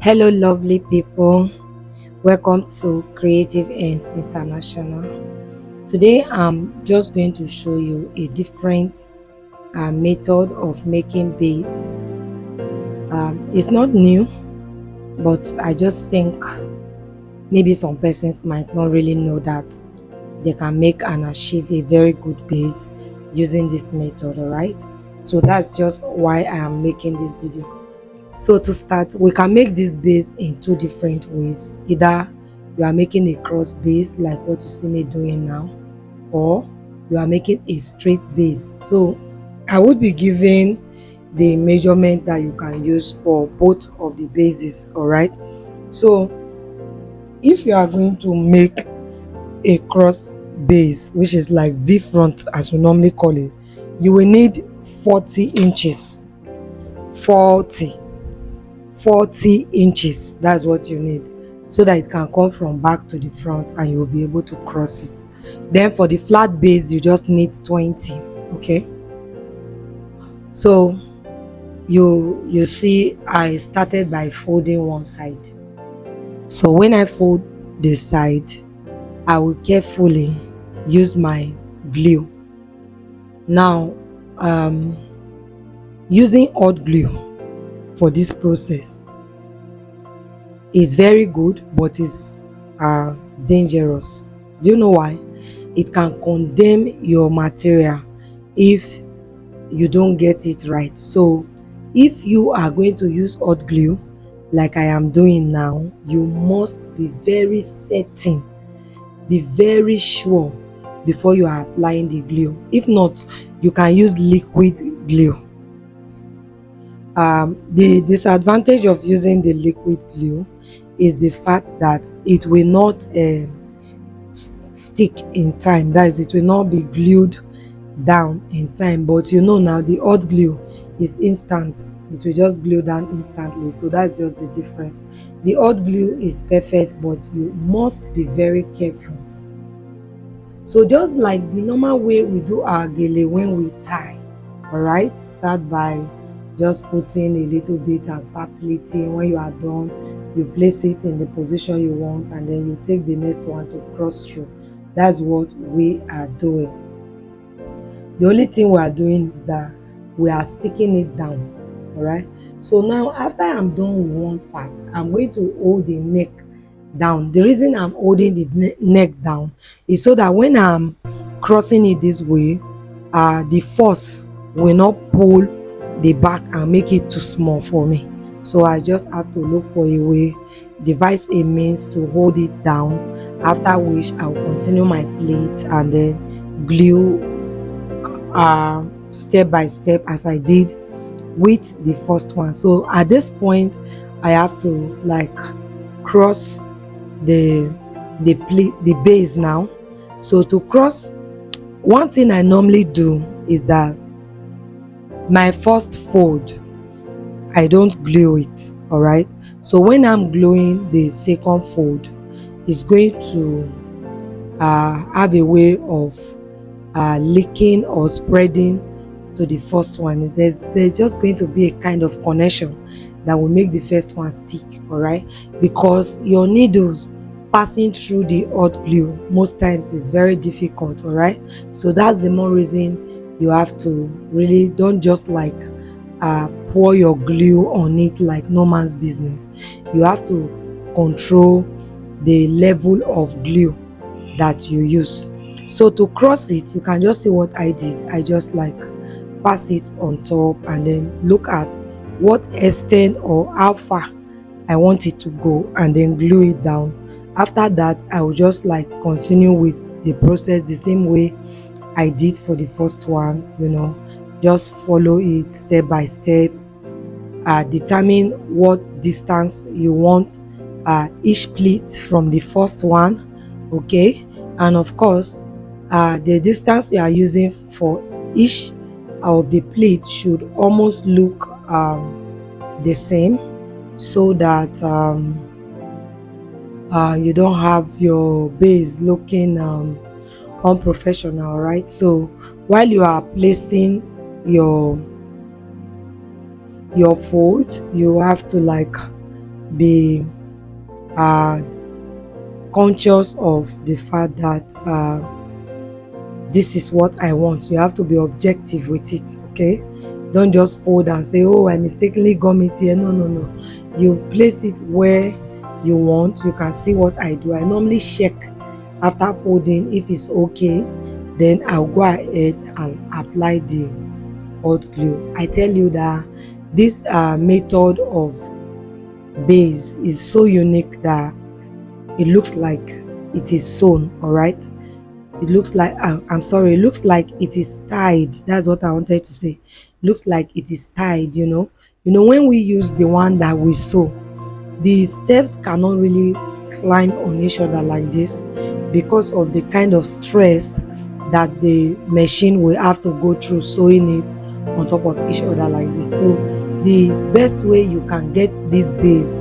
Hello, lovely people. Welcome to Creative Ends International. Today, I'm just going to show you a different method of making beads. It's not new, but I just think maybe some persons might not really know that they can make and achieve a very good base using this method. All right, so that's just why I am making this video. So to start, we can make this base in two different ways. Either you are making a cross base like what you see me doing now, or you are making a straight base. So I would be giving the measurement that you can use for both of the bases. All right, so if you are going to make a cross base, which is like V front as we normally call it, you will need 40 inches. 40 inches, that's what you need, so that it can come from back to the front and you'll be able to cross it. Then for the flat base, you just need 20. Okay, so you see I started by folding one side. So when I fold this side, I will carefully use my glue. Now using hot glue for this process is very good, but is dangerous. Do you know why? It can condemn your material if you don't get it right. So if you are going to use hot glue like I am doing now, you must be very certain, be very sure before you are applying the glue. If not, you can use liquid glue. The disadvantage of using the liquid glue is the fact that it will not stick in time. That is, it will not be glued down in time. But you know now the hot glue is instant. It will just glue down instantly. So that's just the difference. The hot glue is perfect, but you must be very careful. So just like the normal way we do our gele when we tie, all right, start by just putting a little bit and start pleating. When you are done, you place it in the position you want, and then you take the next one to cross through. That's what we are doing. The only thing we are doing is that we are sticking it down. All right, so now after I'm done with one part, I'm going to hold the neck down. The reason I'm holding the neck down is so that when I'm crossing it this way, the force will not pull the back and make it too small for me. So I just have to look for a way, devise a means to hold it down, after which I'll continue my plate and then glue step by step as I did with the first one. So at this point, I have to like cross the base now. So to cross, one thing I normally do is that my first fold, I don't glue it. All right, so when I'm gluing the second fold, it's going to have a way of leaking or spreading to the first one. There's just going to be a kind of connection that will make the first one stick. All right, because your needles passing through the hot glue most times is very difficult. All right, so that's the more reason you have to really don't just like pour your glue on it like no man's business. You have to control the level of glue that you use. So to cross it, you can just see what I did. I just like pass it on top and then look at what extent or how far I want it to go and then glue it down. After that, I will just like continue with the process the same way I did for the first one. You know, just follow it step by step. Determine what distance you want each pleat from the first one. Okay, and of course the distance you are using for each of the pleats should almost look the same, so that you don't have your base looking unprofessional, right? So while you are placing your fold, you have to like be uh, conscious of the fact that this is what I want. You have to be objective with it, okay? Don't just fold and say, oh, I mistakenly gum it here. No, no, no. You place it where you want. You can see what I do. I normally check after folding if it's okay. Then I'll go ahead and apply the hot glue. I tell you that this method of base is so unique that it looks like it is sewn, all right? It looks like I'm sorry, it looks like it is tied. That's what I wanted to say. It looks like it is tied, when we use the one that we sew, the steps cannot really climb on each other like this because of the kind of stress that the machine will have to go through sewing it on top of each other like this. So the best way you can get this base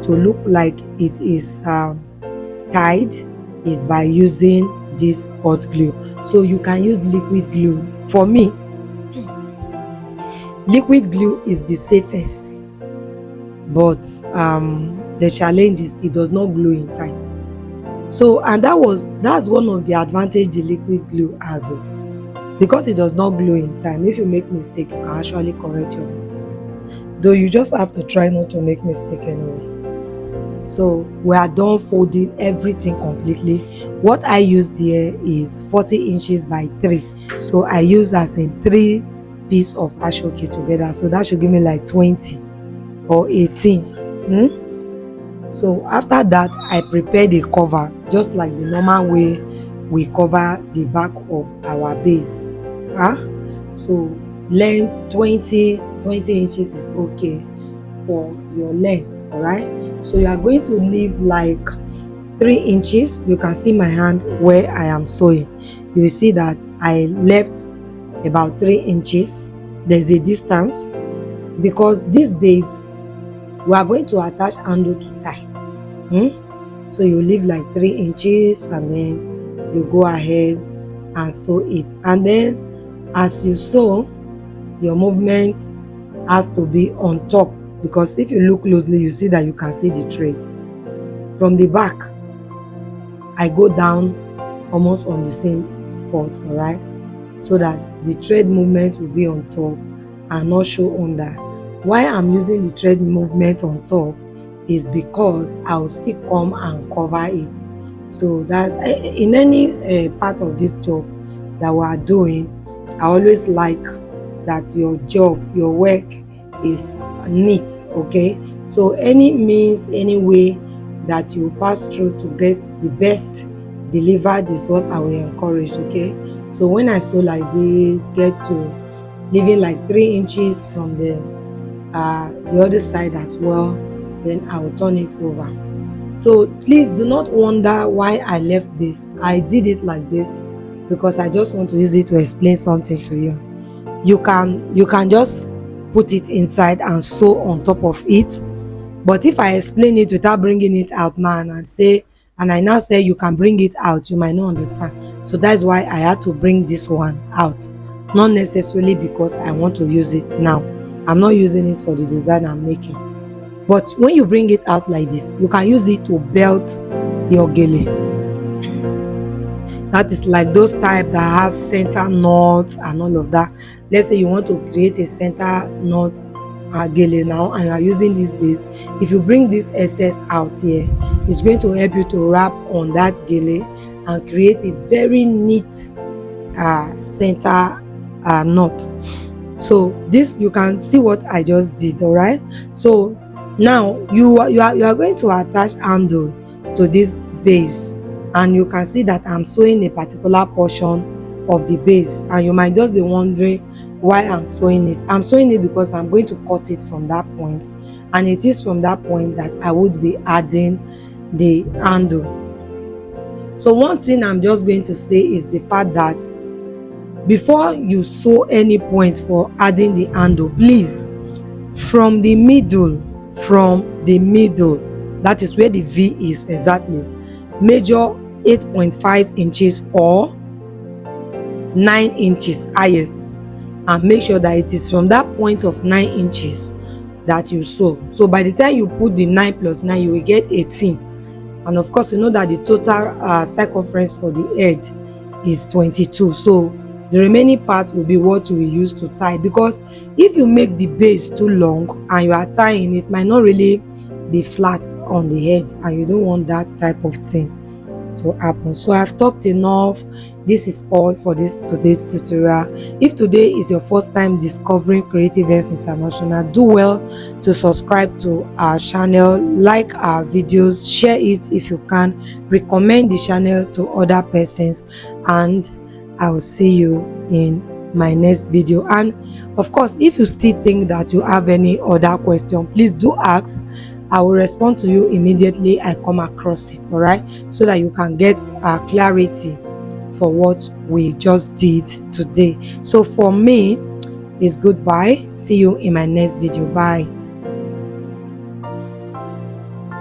to look like it is tied is by using this hot glue. So you can use liquid glue. For me, liquid glue is the safest, but the challenge is it does not glue in time. So, and that's one of the advantage the liquid glue has, because it does not glue in time. If you make mistake, you can actually correct your mistake, though you just have to try not to make mistake anyway. So we are done folding everything completely. What I used here is 40 inches by 3. So I used as in 3 pieces of Asoke together. So that should give me like 20 or 18. So after that, I prepared a cover, just like the normal way we cover the back of our base. So length 20 inches is okay for your length, all right? So you are going to leave like 3 inches. You can see my hand where I am sewing. You will see that I left about 3 inches. There's a distance because this base we are going to attach handle to tie. So you leave like 3 inches and then you go ahead and sew it. And then as you sew, your movement has to be on top, because if you look closely, you see that you can see the thread. From the back, I go down almost on the same spot, all right, so that the thread movement will be on top and not show under. Why I'm using the thread movement on top is because I'll still come and cover it. So that's in any part of this job that we are doing. I always like that your job, your work is neat, okay? So any means, any way that you pass through to get the best delivered is what I will encourage, okay? So when I sew like this, get to leaving like 3 inches from the other side as well, then I will turn it over. So please do not wonder why I left this. I did it like this because I just want to use it to explain something to you. You can just put it inside and sew on top of it, but if I explain it without bringing it out now and I now say you can bring it out, you might not understand. So that's why I had to bring this one out, not necessarily because I want to use it now. I'm not using it for the design I'm making. But when you bring it out like this, you can use it to belt your gele. That is like those type that has center knots and all of that. Let's say you want to create a center knot gele now and you are using this base. If you bring this excess out here, it's going to help you to wrap on that gele and create a very neat center knot. So this, you can see what I just did, all right? So now you are going to attach handle to this base, and you can see that I'm sewing a particular portion of the base, and you might just be wondering why I'm sewing it. I'm sewing it because I'm going to cut it from that point, and it is from that point that I would be adding the handle. So one thing I'm just going to say is the fact that before you sew any point for adding the handle, please, from the middle, that is where the V is exactly, measure 8.5 inches or 9 inches highest, and make sure that it is from that point of 9 inches that you sew. So by the time you put the 9 plus 9, you will get 18. And of course, you know that the total circumference for the head is 22. So the remaining part will be what you will use to tie, because if you make the base too long and you are tying, it might not really be flat on the head, and you don't want that type of thing to happen. So I've talked enough. This is all for today's tutorial. If today is your first time discovering Creative X International, do well to subscribe to our channel, like our videos, share it if you can, recommend the channel to other persons, and I will see you in my next video. And of course, if you still think that you have any other question, please do ask. I will respond to you immediately I come across it, all right, so that you can get clarity for what we just did today. So for me, it's goodbye. See you in my next video. Bye.